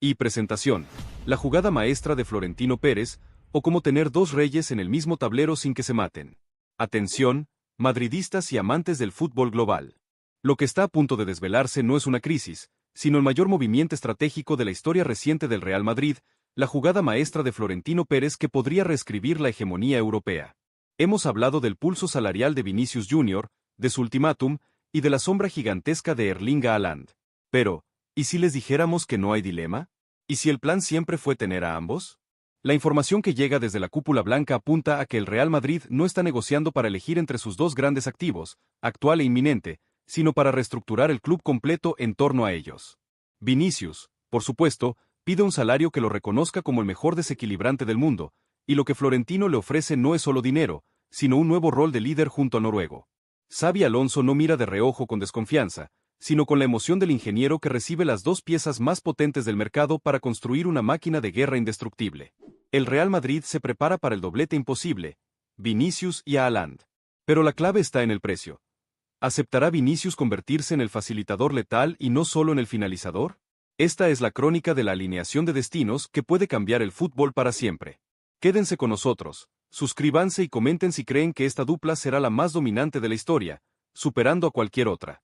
Y presentación. La jugada maestra de Florentino Pérez, o cómo tener dos reyes en el mismo tablero sin que se maten. Atención, madridistas y amantes del fútbol global. Lo que está a punto de desvelarse no es una crisis, sino el mayor movimiento estratégico de la historia reciente del Real Madrid, la jugada maestra de Florentino Pérez que podría reescribir la hegemonía europea. Hemos hablado del pulso salarial de Vinicius Jr., de su ultimátum, y de la sombra gigantesca de Erling Haaland. Pero, ¿y si les dijéramos que no hay dilema? ¿Y si el plan siempre fue tener a ambos? La información que llega desde la cúpula blanca apunta a que el Real Madrid no está negociando para elegir entre sus dos grandes activos, actual e inminente, sino para reestructurar el club completo en torno a ellos. Vinicius, por supuesto, pide un salario que lo reconozca como el mejor desequilibrante del mundo, y lo que Florentino le ofrece no es solo dinero, sino un nuevo rol de líder junto al noruego. Xabi Alonso no mira de reojo con desconfianza, sino con la emoción del ingeniero que recibe las dos piezas más potentes del mercado para construir una máquina de guerra indestructible. El Real Madrid se prepara para el doblete imposible, Vinicius y Haaland. Pero la clave está en el precio. ¿Aceptará Vinicius convertirse en el facilitador letal y no solo en el finalizador? Esta es la crónica de la alineación de destinos que puede cambiar el fútbol para siempre. Quédense con nosotros, suscríbanse y comenten si creen que esta dupla será la más dominante de la historia, superando a cualquier otra.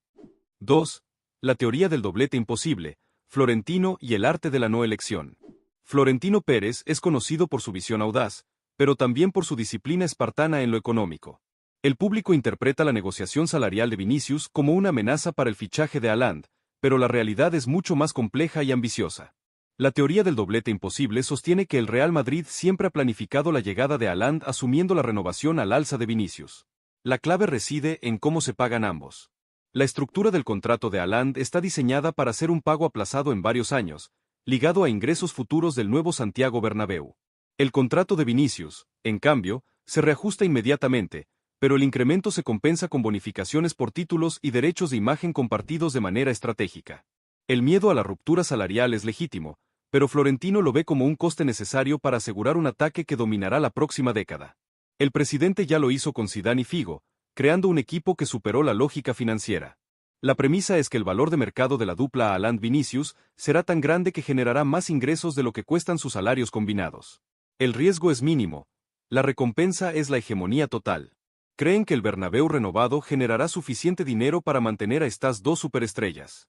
2. La teoría del doblete imposible, Florentino y el arte de la no elección. Florentino Pérez es conocido por su visión audaz, pero también por su disciplina espartana en lo económico. El público interpreta la negociación salarial de Vinicius como una amenaza para el fichaje de Haaland, pero la realidad es mucho más compleja y ambiciosa. La teoría del doblete imposible sostiene que el Real Madrid siempre ha planificado la llegada de Haaland asumiendo la renovación al alza de Vinicius. La clave reside en cómo se pagan ambos. La estructura del contrato de Haaland está diseñada para ser un pago aplazado en varios años, ligado a ingresos futuros del nuevo Santiago Bernabéu. El contrato de Vinicius, en cambio, se reajusta inmediatamente, pero el incremento se compensa con bonificaciones por títulos y derechos de imagen compartidos de manera estratégica. El miedo a la ruptura salarial es legítimo, pero Florentino lo ve como un coste necesario para asegurar un ataque que dominará la próxima década. El presidente ya lo hizo con Zidane y Figo, creando un equipo que superó la lógica financiera. La premisa es que el valor de mercado de la dupla Haaland-Vinicius será tan grande que generará más ingresos de lo que cuestan sus salarios combinados. El riesgo es mínimo. La recompensa es la hegemonía total. Creen que el Bernabéu renovado generará suficiente dinero para mantener a estas dos superestrellas.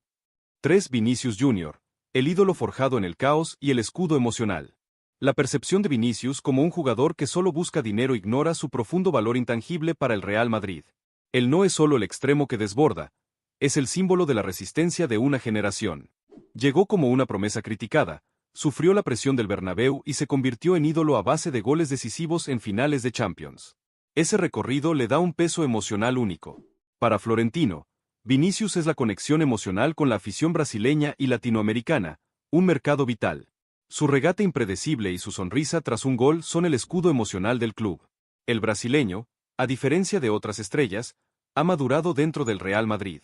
3. Vinicius Jr., el ídolo forjado en el caos y el escudo emocional. La percepción de Vinicius como un jugador que solo busca dinero ignora su profundo valor intangible para el Real Madrid. Él no es solo el extremo que desborda, es el símbolo de la resistencia de una generación. Llegó como una promesa criticada, sufrió la presión del Bernabéu y se convirtió en ídolo a base de goles decisivos en finales de Champions. Ese recorrido le da un peso emocional único. Para Florentino, Vinicius es la conexión emocional con la afición brasileña y latinoamericana, un mercado vital. Su regate impredecible y su sonrisa tras un gol son el escudo emocional del club. El brasileño, a diferencia de otras estrellas, ha madurado dentro del Real Madrid.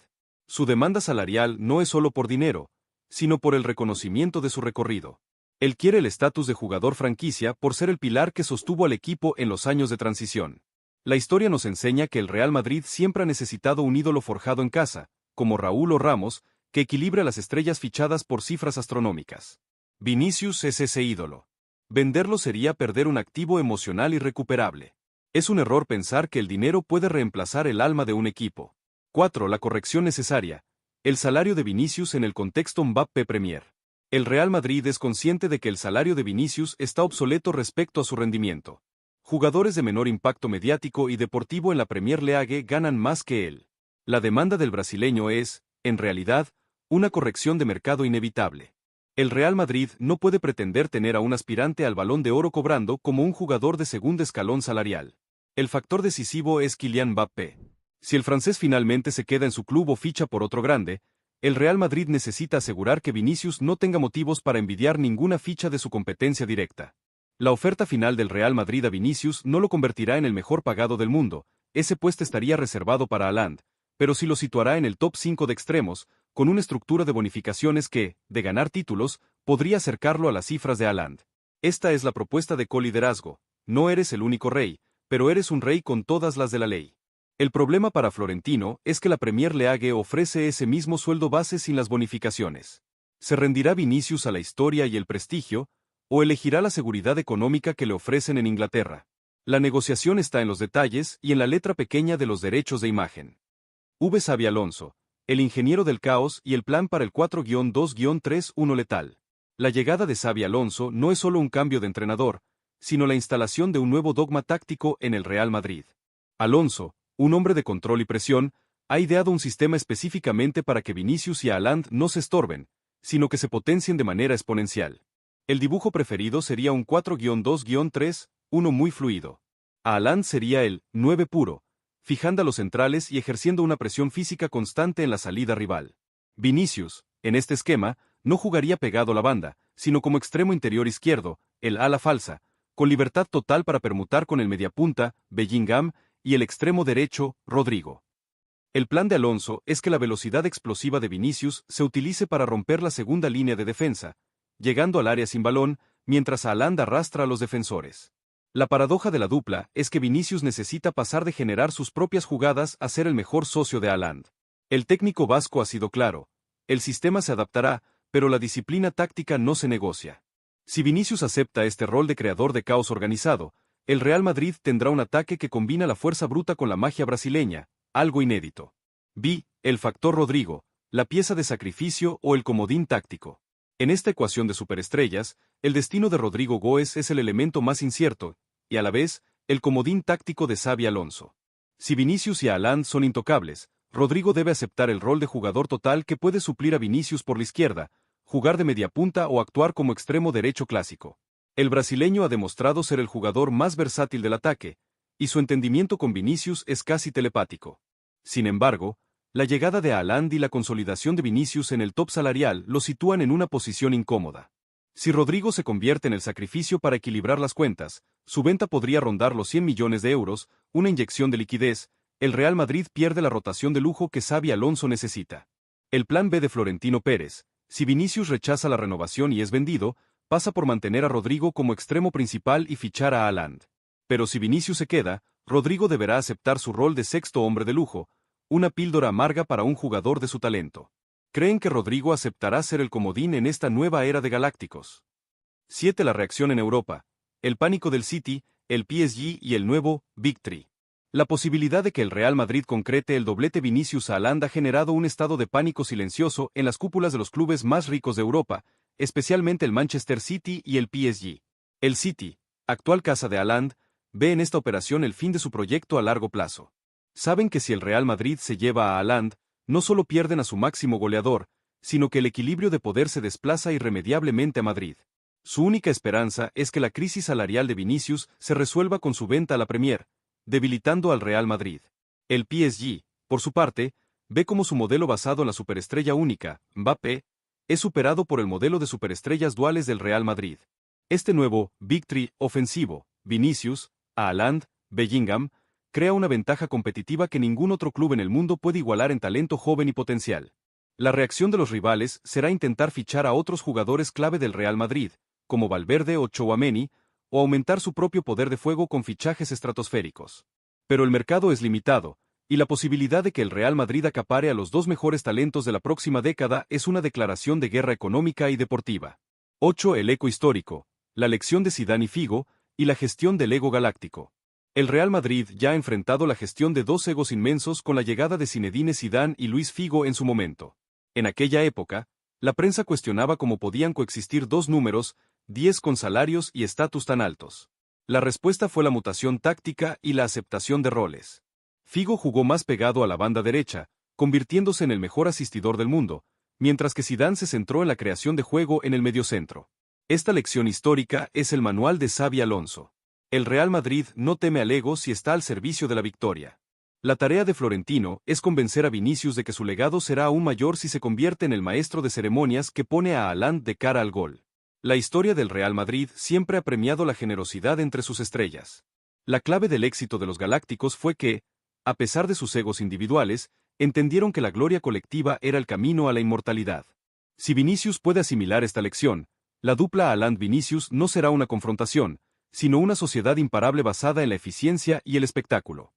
Su demanda salarial no es solo por dinero, sino por el reconocimiento de su recorrido. Él quiere el estatus de jugador franquicia por ser el pilar que sostuvo al equipo en los años de transición. La historia nos enseña que el Real Madrid siempre ha necesitado un ídolo forjado en casa, como Raúl o Ramos, que equilibre a las estrellas fichadas por cifras astronómicas. Vinicius es ese ídolo. Venderlo sería perder un activo emocional irrecuperable. Es un error pensar que el dinero puede reemplazar el alma de un equipo. 4. La corrección necesaria. El salario de Vinicius en el contexto Mbappé Premier. El Real Madrid es consciente de que el salario de Vinicius está obsoleto respecto a su rendimiento. Jugadores de menor impacto mediático y deportivo en la Premier League ganan más que él. La demanda del brasileño es, en realidad, una corrección de mercado inevitable. El Real Madrid no puede pretender tener a un aspirante al Balón de Oro cobrando como un jugador de segundo escalón salarial. El factor decisivo es Kylian Mbappé. Si el francés finalmente se queda en su club o ficha por otro grande, el Real Madrid necesita asegurar que Vinicius no tenga motivos para envidiar ninguna ficha de su competencia directa. La oferta final del Real Madrid a Vinicius no lo convertirá en el mejor pagado del mundo, ese puesto estaría reservado para Haaland, pero sí lo situará en el top 5 de extremos, con una estructura de bonificaciones que, de ganar títulos, podría acercarlo a las cifras de Haaland. Esta es la propuesta de coliderazgo. No eres el único rey, pero eres un rey con todas las de la ley. El problema para Florentino es que la Premier League ofrece ese mismo sueldo base sin las bonificaciones. ¿Se rendirá Vinicius a la historia y el prestigio, o elegirá la seguridad económica que le ofrecen en Inglaterra? La negociación está en los detalles y en la letra pequeña de los derechos de imagen. Xabi Alonso, el ingeniero del caos y el plan para el 4-2-3-1 letal. La llegada de Xabi Alonso no es solo un cambio de entrenador, sino la instalación de un nuevo dogma táctico en el Real Madrid. Alonso, un hombre de control y presión, ha ideado un sistema específicamente para que Vinicius y Haaland no se estorben, sino que se potencien de manera exponencial. El dibujo preferido sería un 4-2-3-1 muy fluido. Haaland sería el 9 puro, fijando a los centrales y ejerciendo una presión física constante en la salida rival. Vinicius, en este esquema, no jugaría pegado a la banda, sino como extremo interior izquierdo, el ala falsa, con libertad total para permutar con el mediapunta, Bellingham, y el extremo derecho, Rodrigo. El plan de Alonso es que la velocidad explosiva de Vinicius se utilice para romper la segunda línea de defensa, llegando al área sin balón, mientras Haaland arrastra a los defensores. La paradoja de la dupla es que Vinicius necesita pasar de generar sus propias jugadas a ser el mejor socio de Haaland. El técnico vasco ha sido claro: el sistema se adaptará, pero la disciplina táctica no se negocia. Si Vinicius acepta este rol de creador de caos organizado, el Real Madrid tendrá un ataque que combina la fuerza bruta con la magia brasileña, algo inédito. El factor Rodrigo, la pieza de sacrificio o el comodín táctico. En esta ecuación de superestrellas, el destino de Rodrigo Goes es el elemento más incierto, y a la vez, el comodín táctico de Xabi Alonso. Si Vinicius y Haaland son intocables, Rodrigo debe aceptar el rol de jugador total que puede suplir a Vinicius por la izquierda, jugar de mediapunta o actuar como extremo derecho clásico. El brasileño ha demostrado ser el jugador más versátil del ataque, y su entendimiento con Vinicius es casi telepático. Sin embargo, la llegada de Haaland y la consolidación de Vinicius en el top salarial lo sitúan en una posición incómoda. Si Rodrigo se convierte en el sacrificio para equilibrar las cuentas, su venta podría rondar los 100 millones de euros, una inyección de liquidez. El Real Madrid pierde la rotación de lujo que Xabi Alonso necesita. El plan B de Florentino Pérez: si Vinicius rechaza la renovación y es vendido, pasa por mantener a Rodrigo como extremo principal y fichar a Haaland. Pero si Vinicius se queda, Rodrigo deberá aceptar su rol de sexto hombre de lujo, una píldora amarga para un jugador de su talento. ¿Creen que Rodrigo aceptará ser el comodín en esta nueva era de galácticos? 7. La reacción en Europa. El pánico del City, el PSG y el nuevo Big Three. La posibilidad de que el Real Madrid concrete el doblete Vinicius-Haaland ha generado un estado de pánico silencioso en las cúpulas de los clubes más ricos de Europa, especialmente el Manchester City y el PSG. El City, actual casa de Haaland, ve en esta operación el fin de su proyecto a largo plazo. Saben que si el Real Madrid se lleva a Haaland, no solo pierden a su máximo goleador, sino que el equilibrio de poder se desplaza irremediablemente a Madrid. Su única esperanza es que la crisis salarial de Vinicius se resuelva con su venta a la Premier, debilitando al Real Madrid. El PSG, por su parte, ve como su modelo basado en la superestrella única, Mbappé, es superado por el modelo de superestrellas duales del Real Madrid. Este nuevo Big Three ofensivo, Vinicius, Haaland, Bellingham, crea una ventaja competitiva que ningún otro club en el mundo puede igualar en talento joven y potencial. La reacción de los rivales será intentar fichar a otros jugadores clave del Real Madrid, como Valverde o Tchouaméni, o aumentar su propio poder de fuego con fichajes estratosféricos. Pero el mercado es limitado, y la posibilidad de que el Real Madrid acapare a los dos mejores talentos de la próxima década es una declaración de guerra económica y deportiva. 8. El eco histórico, la lección de Zidane y Figo, y la gestión del ego galáctico. El Real Madrid ya ha enfrentado la gestión de dos egos inmensos con la llegada de Zinedine Zidane y Luis Figo en su momento. En aquella época, la prensa cuestionaba cómo podían coexistir dos números 10 con salarios y estatus tan altos. La respuesta fue la mutación táctica y la aceptación de roles. Figo jugó más pegado a la banda derecha, convirtiéndose en el mejor asistidor del mundo, mientras que Zidane se centró en la creación de juego en el mediocentro. Esta lección histórica es el manual de Xabi Alonso. El Real Madrid no teme al ego si está al servicio de la victoria. La tarea de Florentino es convencer a Vinicius de que su legado será aún mayor si se convierte en el maestro de ceremonias que pone a Haaland de cara al gol. La historia del Real Madrid siempre ha premiado la generosidad entre sus estrellas. La clave del éxito de los Galácticos fue que, a pesar de sus egos individuales, entendieron que la gloria colectiva era el camino a la inmortalidad. Si Vinicius puede asimilar esta lección, la dupla Haaland-Vinicius no será una confrontación, sino una sociedad imparable basada en la eficiencia y el espectáculo.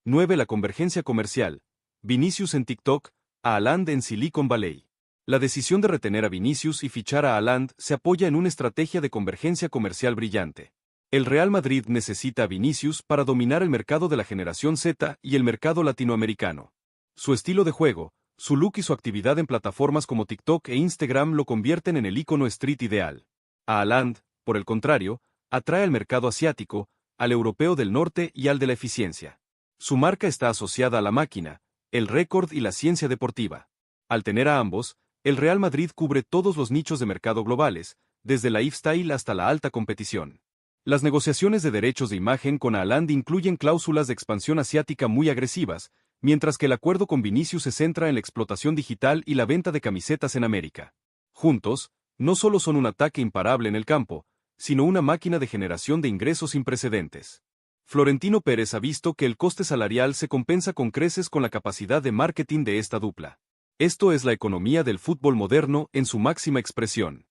9. La convergencia comercial. Vinicius en TikTok, Haaland en Silicon Valley. La decisión de retener a Vinicius y fichar a Haaland se apoya en una estrategia de convergencia comercial brillante. El Real Madrid necesita a Vinicius para dominar el mercado de la generación Z y el mercado latinoamericano. Su estilo de juego, su look y su actividad en plataformas como TikTok e Instagram lo convierten en el ícono street ideal. A Haaland, por el contrario, atrae al mercado asiático, al europeo del norte y al de la eficiencia. Su marca está asociada a la máquina, el récord y la ciencia deportiva. Al tener a ambos, el Real Madrid cubre todos los nichos de mercado globales, desde la lifestyle hasta la alta competición. Las negociaciones de derechos de imagen con Haaland incluyen cláusulas de expansión asiática muy agresivas, mientras que el acuerdo con Vinicius se centra en la explotación digital y la venta de camisetas en América. Juntos, no solo son un ataque imparable en el campo, sino una máquina de generación de ingresos sin precedentes. Florentino Pérez ha visto que el coste salarial se compensa con creces con la capacidad de marketing de esta dupla. Esto es la economía del fútbol moderno en su máxima expresión.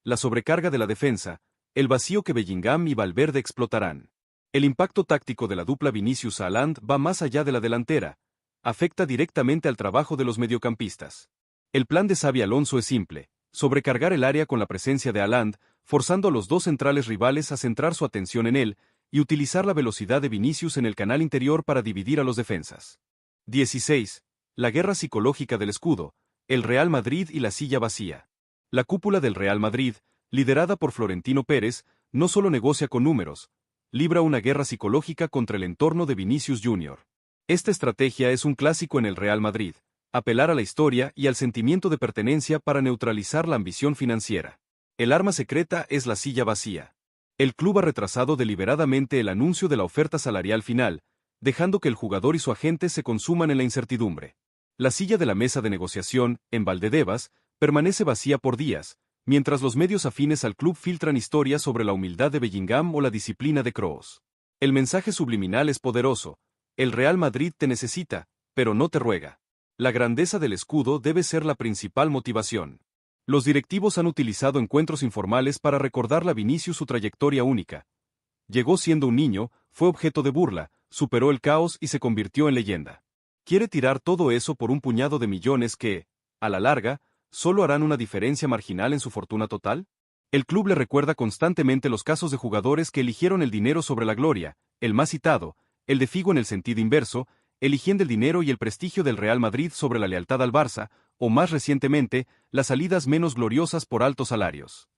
La sobrecarga de la defensa, el vacío que Bellingham y Valverde explotarán. El impacto táctico de la dupla Vinicius-Haaland va más allá de la delantera, afecta directamente al trabajo de los mediocampistas. El plan de Xabi Alonso es simple, sobrecargar el área con la presencia de Haaland, forzando a los dos centrales rivales a centrar su atención en él, y utilizar la velocidad de Vinicius en el canal interior para dividir a los defensas. 16. La guerra psicológica del escudo, el Real Madrid y la silla vacía. La cúpula del Real Madrid, liderada por Florentino Pérez, no solo negocia con números, libra una guerra psicológica contra el entorno de Vinicius Jr. Esta estrategia es un clásico en el Real Madrid, apelar a la historia y al sentimiento de pertenencia para neutralizar la ambición financiera. El arma secreta es la silla vacía. El club ha retrasado deliberadamente el anuncio de la oferta salarial final, dejando que el jugador y su agente se consuman en la incertidumbre. La silla de la mesa de negociación, en Valdebebas, permanece vacía por días, mientras los medios afines al club filtran historias sobre la humildad de Bellingham o la disciplina de Kroos. El mensaje subliminal es poderoso: el Real Madrid te necesita, pero no te ruega. La grandeza del escudo debe ser la principal motivación. Los directivos han utilizado encuentros informales para recordarle a Vinicius su trayectoria única. Llegó siendo un niño, fue objeto de burla, superó el caos y se convirtió en leyenda. Quiere tirar todo eso por un puñado de millones que, a la larga, ¿solo harán una diferencia marginal en su fortuna total? El club le recuerda constantemente los casos de jugadores que eligieron el dinero sobre la gloria, el más citado, el de Figo en el sentido inverso, eligiendo el dinero y el prestigio del Real Madrid sobre la lealtad al Barça, o más recientemente, las salidas menos gloriosas por altos salarios.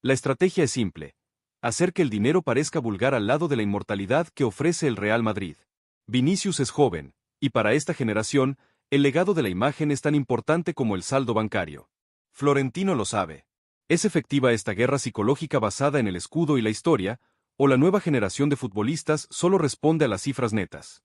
La estrategia es simple: hacer que el dinero parezca vulgar al lado de la inmortalidad que ofrece el Real Madrid. Vinicius es joven, y para esta generación, el legado de la imagen es tan importante como el saldo bancario. Florentino lo sabe. ¿Es efectiva esta guerra psicológica basada en el escudo y la historia, o la nueva generación de futbolistas solo responde a las cifras netas?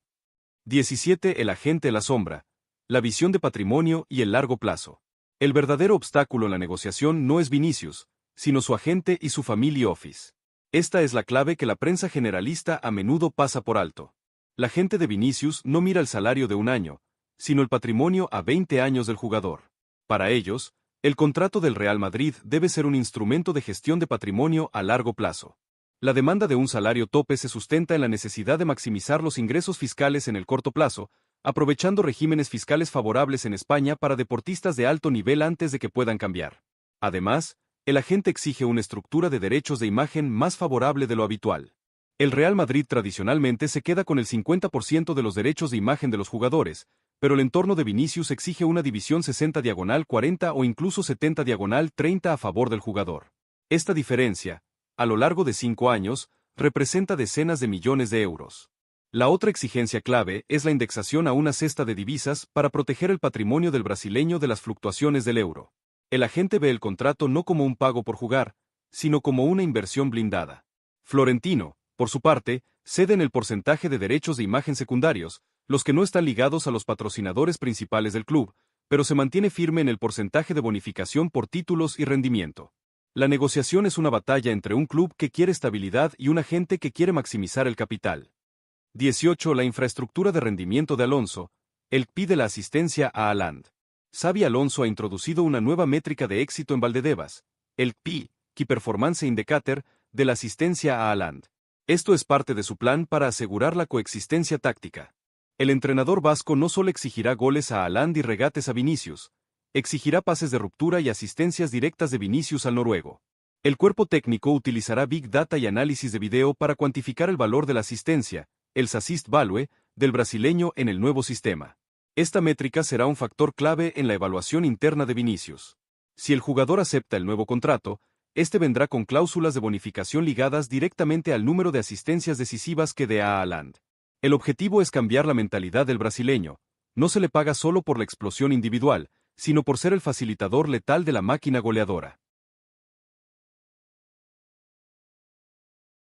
17. El agente en la sombra, la visión de patrimonio y el largo plazo. El verdadero obstáculo en la negociación no es Vinicius, sino su agente y su family office. Esta es la clave que la prensa generalista a menudo pasa por alto. La gente de Vinicius no mira el salario de un año, sino el patrimonio a 20 años del jugador. Para ellos, el contrato del Real Madrid debe ser un instrumento de gestión de patrimonio a largo plazo. La demanda de un salario tope se sustenta en la necesidad de maximizar los ingresos fiscales en el corto plazo, aprovechando regímenes fiscales favorables en España para deportistas de alto nivel antes de que puedan cambiar. Además, el agente exige una estructura de derechos de imagen más favorable de lo habitual. El Real Madrid tradicionalmente se queda con el 50% de los derechos de imagen de los jugadores, pero el entorno de Vinicius exige una división 60/40 o incluso 70/30 a favor del jugador. Esta diferencia, a lo largo de 5 años, representa decenas de millones de euros. La otra exigencia clave es la indexación a una cesta de divisas para proteger el patrimonio del brasileño de las fluctuaciones del euro. El agente ve el contrato no como un pago por jugar, sino como una inversión blindada. Florentino, por su parte, cede en el porcentaje de derechos de imagen secundarios, los que no están ligados a los patrocinadores principales del club, pero se mantiene firme en el porcentaje de bonificación por títulos y rendimiento. La negociación es una batalla entre un club que quiere estabilidad y un agente que quiere maximizar el capital. 18. La infraestructura de rendimiento de Alonso. Él pide la asistencia a Haaland. Xabi Alonso ha introducido una nueva métrica de éxito en Valdebebas, el PI, Key Performance Indicator, de la asistencia a Haaland. Esto es parte de su plan para asegurar la coexistencia táctica. El entrenador vasco no solo exigirá goles a Haaland y regates a Vinicius, exigirá pases de ruptura y asistencias directas de Vinicius al noruego. El cuerpo técnico utilizará Big Data y análisis de video para cuantificar el valor de la asistencia, el Assist Value, del brasileño en el nuevo sistema. Esta métrica será un factor clave en la evaluación interna de Vinicius. Si el jugador acepta el nuevo contrato, este vendrá con cláusulas de bonificación ligadas directamente al número de asistencias decisivas que dé a Haaland. El objetivo es cambiar la mentalidad del brasileño. No se le paga solo por la explosión individual, sino por ser el facilitador letal de la máquina goleadora.